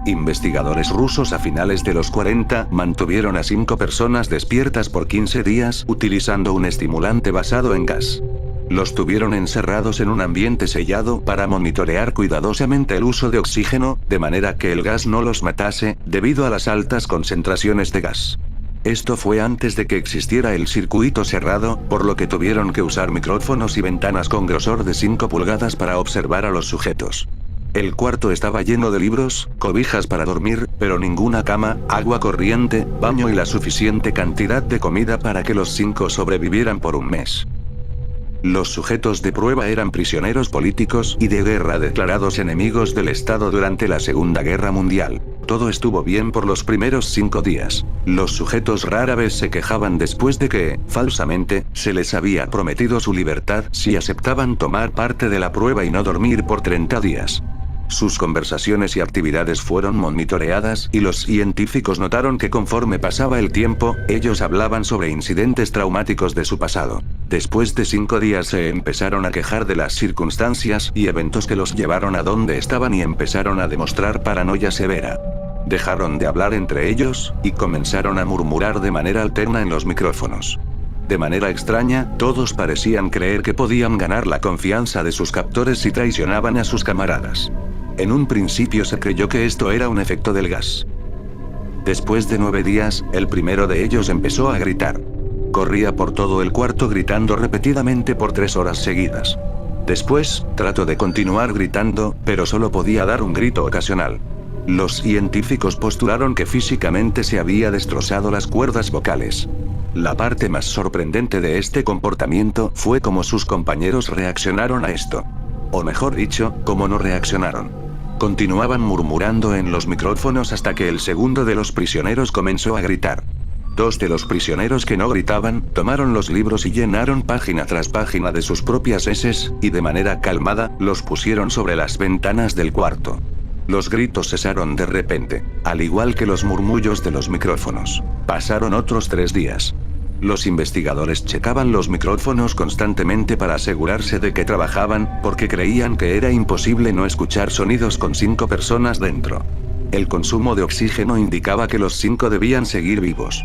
Investigadores rusos a finales de los 40 mantuvieron a 5 personas despiertas por 15 días utilizando un estimulante basado en gas. Los tuvieron encerrados en un ambiente sellado para monitorear cuidadosamente el uso de oxígeno, de manera que el gas no los matase, debido a las altas concentraciones de gas. Esto fue antes de que existiera el circuito cerrado, por lo que tuvieron que usar micrófonos y ventanas con grosor de 5 pulgadas para observar a los sujetos. El cuarto estaba lleno de libros, cobijas para dormir, pero ninguna cama, agua corriente, baño y la suficiente cantidad de comida para que los 5 sobrevivieran por un mes. Los sujetos de prueba eran prisioneros políticos y de guerra declarados enemigos del Estado durante la Segunda Guerra Mundial. Todo estuvo bien por los primeros 5 días. Los sujetos rara vez se quejaban después de que, falsamente, se les había prometido su libertad si aceptaban tomar parte de la prueba y no dormir por 30 días. Sus conversaciones y actividades fueron monitoreadas y los científicos notaron que conforme pasaba el tiempo, ellos hablaban sobre incidentes traumáticos de su pasado. Después de 5 días se empezaron a quejar de las circunstancias y eventos que los llevaron a donde estaban y empezaron a demostrar paranoia severa. Dejaron de hablar entre ellos, y comenzaron a murmurar de manera alterna en los micrófonos. De manera extraña, todos parecían creer que podían ganar la confianza de sus captores si traicionaban a sus camaradas. En un principio se creyó que esto era un efecto del gas. Después de 9 días, el primero de ellos empezó a gritar. Corría por todo el cuarto gritando repetidamente por 3 horas seguidas. Después, trató de continuar gritando, pero solo podía dar un grito ocasional. Los científicos postularon que físicamente se había destrozado las cuerdas vocales. La parte más sorprendente de este comportamiento fue cómo sus compañeros reaccionaron a esto. O mejor dicho, cómo no reaccionaron. Continuaban murmurando en los micrófonos hasta que el segundo de los prisioneros comenzó a gritar. 2 de los prisioneros que no gritaban, tomaron los libros y llenaron página tras página de sus propias heces, y de manera calmada, los pusieron sobre las ventanas del cuarto. Los gritos cesaron de repente, al igual que los murmullos de los micrófonos. Pasaron otros 3 días. Los investigadores checaban los micrófonos constantemente para asegurarse de que trabajaban, porque creían que era imposible no escuchar sonidos con 5 personas dentro. El consumo de oxígeno indicaba que los 5 debían seguir vivos.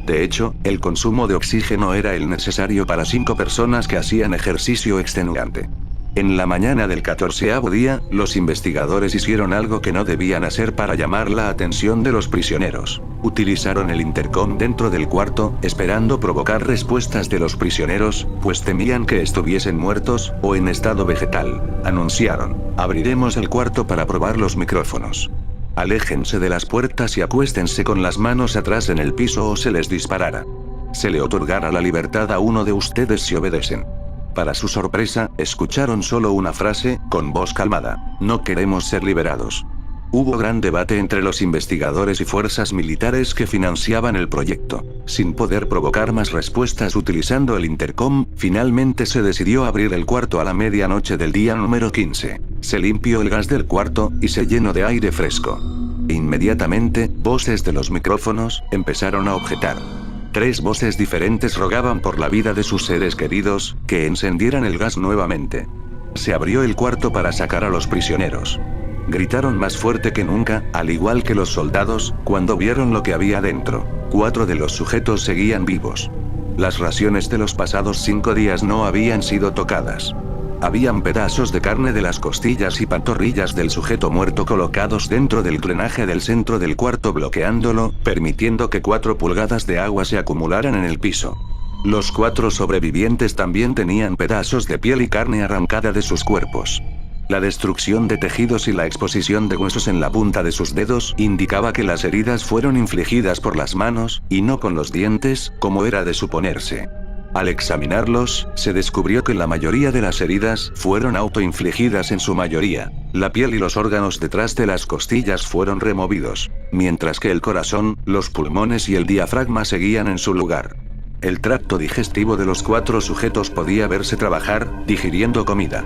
De hecho, el consumo de oxígeno era el necesario para 5 personas que hacían ejercicio extenuante. En la mañana del 14º día, los investigadores hicieron algo que no debían hacer para llamar la atención de los prisioneros. Utilizaron el intercom dentro del cuarto, esperando provocar respuestas de los prisioneros, pues temían que estuviesen muertos, o en estado vegetal. Anunciaron: abriremos el cuarto para probar los micrófonos. Aléjense de las puertas y acuéstense con las manos atrás en el piso o se les disparará. Se le otorgará la libertad a uno de ustedes si obedecen. Para su sorpresa, escucharon solo una frase, con voz calmada: no queremos ser liberados. Hubo gran debate entre los investigadores y fuerzas militares que financiaban el proyecto. Sin poder provocar más respuestas utilizando el intercom, finalmente se decidió abrir el cuarto a la medianoche del día número 15. Se limpió el gas del cuarto, y se llenó de aire fresco. Inmediatamente, voces de los micrófonos empezaron a objetar. 3 voces diferentes rogaban por la vida de sus seres queridos, que encendieran el gas nuevamente. Se abrió el cuarto para sacar a los prisioneros. Gritaron más fuerte que nunca, al igual que los soldados, cuando vieron lo que había dentro. 4 de los sujetos seguían vivos. Las raciones de los pasados 5 días no habían sido tocadas. Habían pedazos de carne de las costillas y pantorrillas del sujeto muerto colocados dentro del drenaje del centro del cuarto, bloqueándolo, permitiendo que 4 pulgadas de agua se acumularan en el piso. Los 4 sobrevivientes también tenían pedazos de piel y carne arrancada de sus cuerpos. La destrucción de tejidos y la exposición de huesos en la punta de sus dedos indicaba que las heridas fueron infligidas por las manos, y no con los dientes, como era de suponerse. Al examinarlos, se descubrió que la mayoría de las heridas fueron autoinfligidas en su mayoría. La piel y los órganos detrás de las costillas fueron removidos, mientras que el corazón, los pulmones y el diafragma seguían en su lugar. El tracto digestivo de los 4 sujetos podía verse trabajar, digiriendo comida.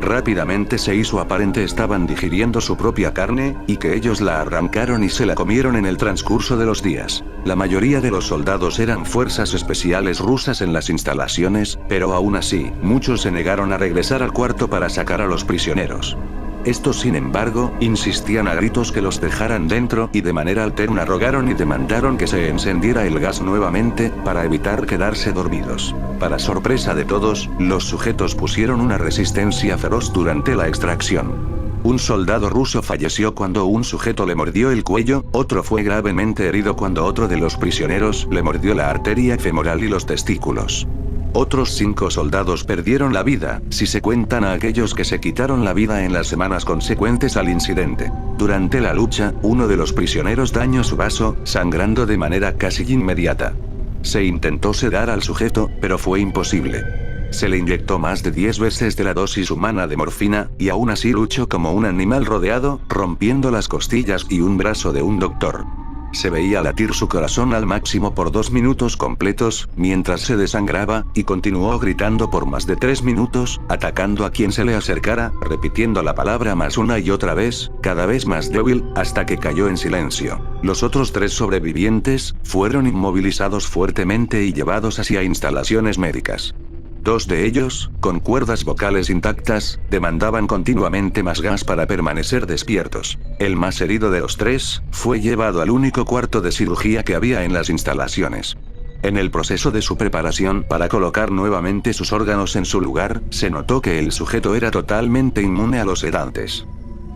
Rápidamente se hizo aparente estaban digiriendo su propia carne, y que ellos la arrancaron y se la comieron en el transcurso de los días. La mayoría de los soldados eran fuerzas especiales rusas en las instalaciones, pero aún así, muchos se negaron a regresar al cuarto para sacar a los prisioneros. Estos, sin embargo, insistían a gritos que los dejaran dentro y de manera alterna rogaron y demandaron que se encendiera el gas nuevamente, para evitar quedarse dormidos. Para sorpresa de todos, los sujetos pusieron una resistencia feroz durante la extracción. Un soldado ruso falleció cuando un sujeto le mordió el cuello, otro fue gravemente herido cuando otro de los prisioneros le mordió la arteria femoral y los testículos. Otros 5 soldados perdieron la vida, si se cuentan a aquellos que se quitaron la vida en las semanas consecuentes al incidente. Durante la lucha, uno de los prisioneros dañó su vaso, sangrando de manera casi inmediata. Se intentó sedar al sujeto, pero fue imposible. Se le inyectó más de 10 veces de la dosis humana de morfina, y aún así luchó como un animal rodeado, rompiendo las costillas y un brazo de un doctor. Se veía latir su corazón al máximo por 2 minutos completos, mientras se desangraba, y continuó gritando por más de 3 minutos, atacando a quien se le acercara, repitiendo la palabra más una y otra vez, cada vez más débil, hasta que cayó en silencio. Los otros 3 sobrevivientes fueron inmovilizados fuertemente y llevados hacia instalaciones médicas. 2 de ellos, con cuerdas vocales intactas, demandaban continuamente más gas para permanecer despiertos. El más herido de los 3, fue llevado al único cuarto de cirugía que había en las instalaciones. En el proceso de su preparación para colocar nuevamente sus órganos en su lugar, se notó que el sujeto era totalmente inmune a los sedantes.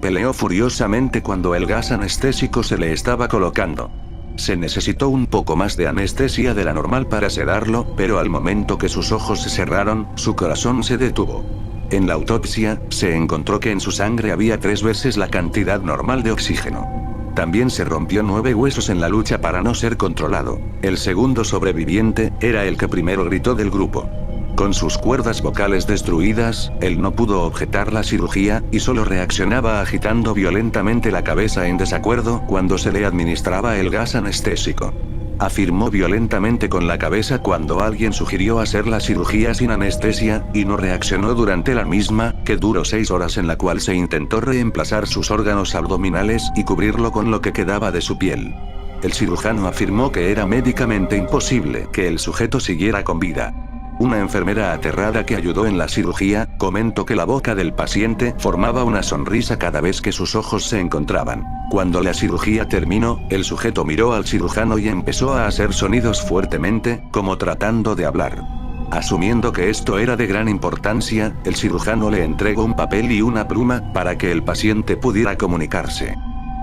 Peleó furiosamente cuando el gas anestésico se le estaba colocando. Se necesitó un poco más de anestesia de la normal para sedarlo, pero al momento que sus ojos se cerraron, su corazón se detuvo. En la autopsia, se encontró que en su sangre había 3 veces la cantidad normal de oxígeno. También se rompió 9 huesos en la lucha para no ser controlado. El segundo sobreviviente, era el que primero gritó del grupo. Con sus cuerdas vocales destruidas, él no pudo objetar la cirugía, y solo reaccionaba agitando violentamente la cabeza en desacuerdo cuando se le administraba el gas anestésico. Afirmó violentamente con la cabeza cuando alguien sugirió hacer la cirugía sin anestesia, y no reaccionó durante la misma, que duró 6 horas en la cual se intentó reemplazar sus órganos abdominales y cubrirlo con lo que quedaba de su piel. El cirujano afirmó que era médicamente imposible que el sujeto siguiera con vida. Una enfermera aterrada que ayudó en la cirugía, comentó que la boca del paciente formaba una sonrisa cada vez que sus ojos se encontraban. Cuando la cirugía terminó, el sujeto miró al cirujano y empezó a hacer sonidos fuertemente, como tratando de hablar. Asumiendo que esto era de gran importancia, el cirujano le entregó un papel y una pluma, para que el paciente pudiera comunicarse.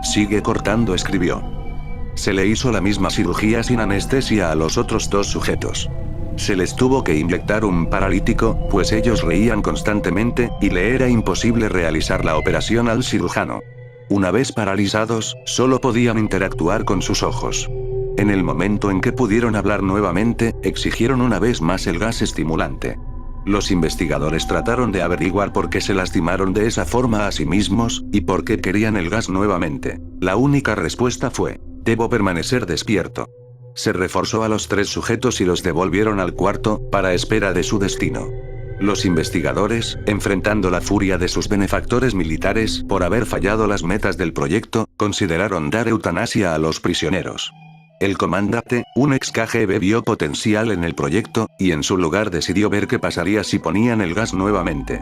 Sigue cortando, escribió. Se le hizo la misma cirugía sin anestesia a los otros 2 sujetos. Se les tuvo que inyectar un paralítico, pues ellos reían constantemente, y le era imposible realizar la operación al cirujano. Una vez paralizados, solo podían interactuar con sus ojos. En el momento en que pudieron hablar nuevamente, exigieron una vez más el gas estimulante. Los investigadores trataron de averiguar por qué se lastimaron de esa forma a sí mismos, y por qué querían el gas nuevamente. La única respuesta fue: debo permanecer despierto. Se reforzó a los 3 sujetos y los devolvieron al cuarto, para espera de su destino. Los investigadores, enfrentando la furia de sus benefactores militares por haber fallado las metas del proyecto, consideraron dar eutanasia a los prisioneros. El comandante, un ex KGB, vio potencial en el proyecto, y en su lugar decidió ver qué pasaría si ponían el gas nuevamente.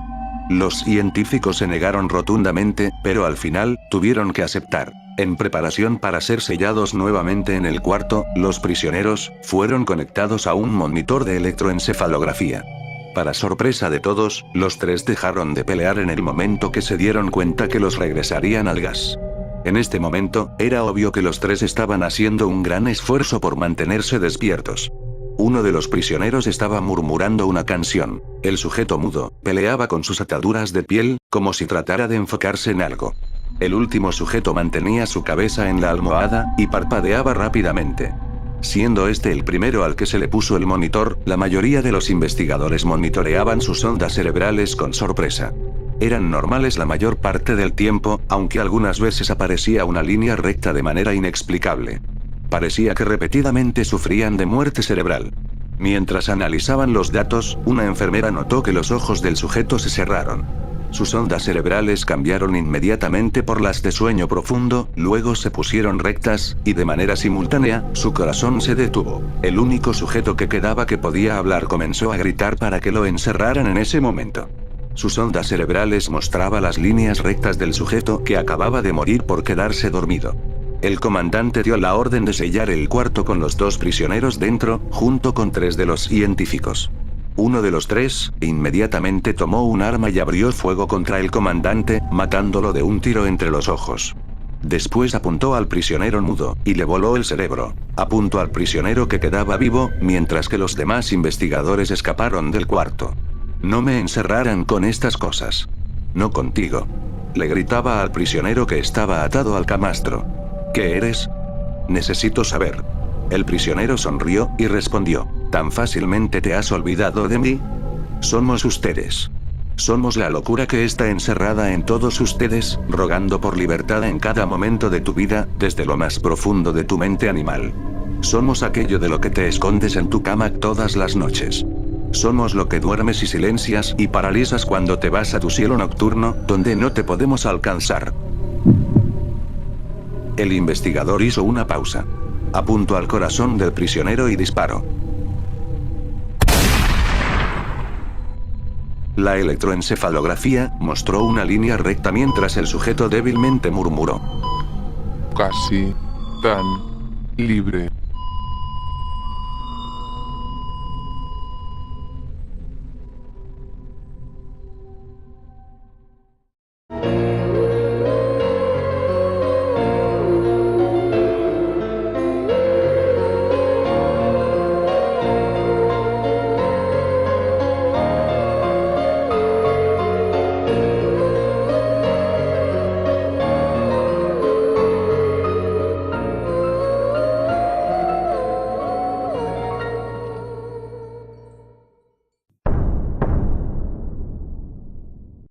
Los científicos se negaron rotundamente, pero al final, tuvieron que aceptar. En preparación para ser sellados nuevamente en el cuarto, los prisioneros fueron conectados a un monitor de electroencefalografía. Para sorpresa de todos, los 3 dejaron de pelear en el momento que se dieron cuenta que los regresarían al gas. En este momento, era obvio que los 3 estaban haciendo un gran esfuerzo por mantenerse despiertos. Uno de los prisioneros estaba murmurando una canción. El sujeto mudo peleaba con sus ataduras de piel, como si tratara de enfocarse en algo. El último sujeto mantenía su cabeza en la almohada, y parpadeaba rápidamente. Siendo este el primero al que se le puso el monitor, la mayoría de los investigadores monitoreaban sus ondas cerebrales con sorpresa. Eran normales la mayor parte del tiempo, aunque algunas veces aparecía una línea recta de manera inexplicable. Parecía que repetidamente sufrían de muerte cerebral. Mientras analizaban los datos, una enfermera notó que los ojos del sujeto se cerraron. Sus ondas cerebrales cambiaron inmediatamente por las de sueño profundo, luego se pusieron rectas, y de manera simultánea, su corazón se detuvo. El único sujeto que quedaba que podía hablar comenzó a gritar para que lo encerraran en ese momento. Sus ondas cerebrales mostraban las líneas rectas del sujeto que acababa de morir por quedarse dormido. El comandante dio la orden de sellar el cuarto con los 2 prisioneros dentro, junto con 3 de los científicos. Uno de los 3, inmediatamente tomó un arma y abrió fuego contra el comandante, matándolo de un tiro entre los ojos. Después apuntó al prisionero mudo, y le voló el cerebro. Apuntó al prisionero que quedaba vivo, mientras que los demás investigadores escaparon del cuarto. No me encerraran con estas cosas. No contigo. Le gritaba al prisionero que estaba atado al camastro. ¿Qué eres? Necesito saber. El prisionero sonrió, y respondió, ¿tan fácilmente te has olvidado de mí? Somos ustedes. Somos la locura que está encerrada en todos ustedes, rogando por libertad en cada momento de tu vida, desde lo más profundo de tu mente animal. Somos aquello de lo que te escondes en tu cama todas las noches. Somos lo que duermes y silencias y paralizas cuando te vas a tu cielo nocturno, donde no te podemos alcanzar. El investigador hizo una pausa. Apuntó al corazón del prisionero y disparó. La electroencefalografía mostró una línea recta mientras el sujeto débilmente murmuró. Casi tan libre.